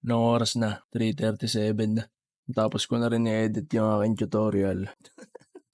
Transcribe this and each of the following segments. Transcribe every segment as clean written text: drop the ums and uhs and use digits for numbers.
Anong oras na? 3:37 na. Tapos ko na rin i-edit yung aking tutorial.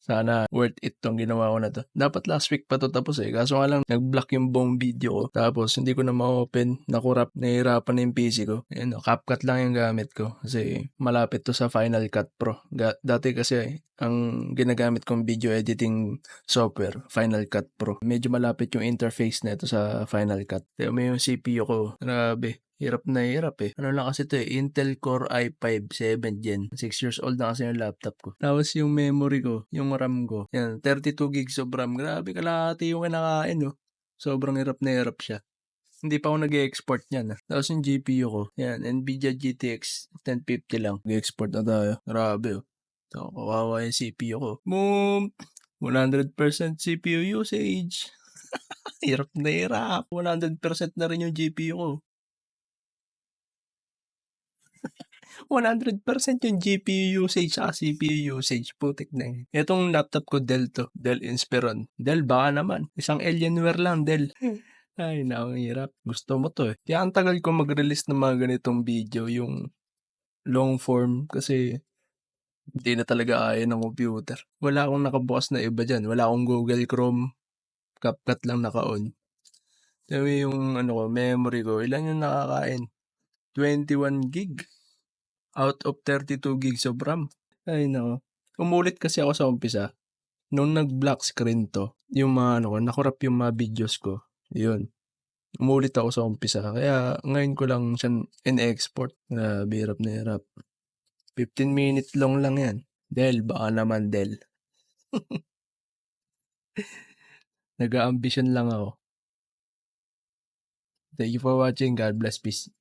Sana worth it tong ginawa ko na to. Dapat last week pa to tapos kaso nga lang nag-block yung buong video ko. Tapos hindi ko na ma-open, nakurap, nahihirapan na yung PC ko. Ayun, CapCut lang yung gamit ko kasi malapit to sa Final Cut Pro. Dati kasi ang ginagamit kong video editing software, Final Cut Pro. Medyo malapit yung interface nito sa Final Cut. Tignan mo yung CPU ko, grabe. Hirap na hirap Ano lang kasi ito Intel Core i5 7 Gen. 6 years old na kasi yung laptop ko. Tapos yung memory ko, yung RAM ko, yan, 32 gigs of RAM. Grabe, kalahati yung kinakain, Sobrang hirap na hirap siya. Hindi pa ako nag-export niyan. Tapos yung GPU ko, yan, Nvidia GTX 1050 lang. Nag-export na tayo. Grabe, So, kawawa yung CPU ko. Boom! 100% CPU usage. Hirap na hirap. 100% na rin yung GPU ko. 100% yung GPU usage at CPU usage. Putik na yun. Itong laptop ko, Dell to. Dell Inspiron. Dell, baka naman. Isang Alienware lang, Dell. Ay, hirap. Gusto mo to Kaya ang tagal ko mag-release ng mga ganitong video, yung long form, kasi hindi na talaga kaya ng computer. Wala akong nakabukas na iba dyan. Wala akong Google Chrome. CapCut lang naka-on. Sabi yung memory ko, ilan yung nakakain? 21 gig. Out of 32 gigs of RAM. Ay nako. Umulit kasi ako sa umpisa. Nung nag-black screen to, yung mga nakurap yung mga videos ko. Yun. Umulit ako sa umpisa. Kaya ngayon ko lang siya in-export. Grabe, hirap na hirap. 15-minute long lang yan. Dell, baka naman Dell. Nag-a-ambition lang ako. Thank you for watching. God bless. Peace.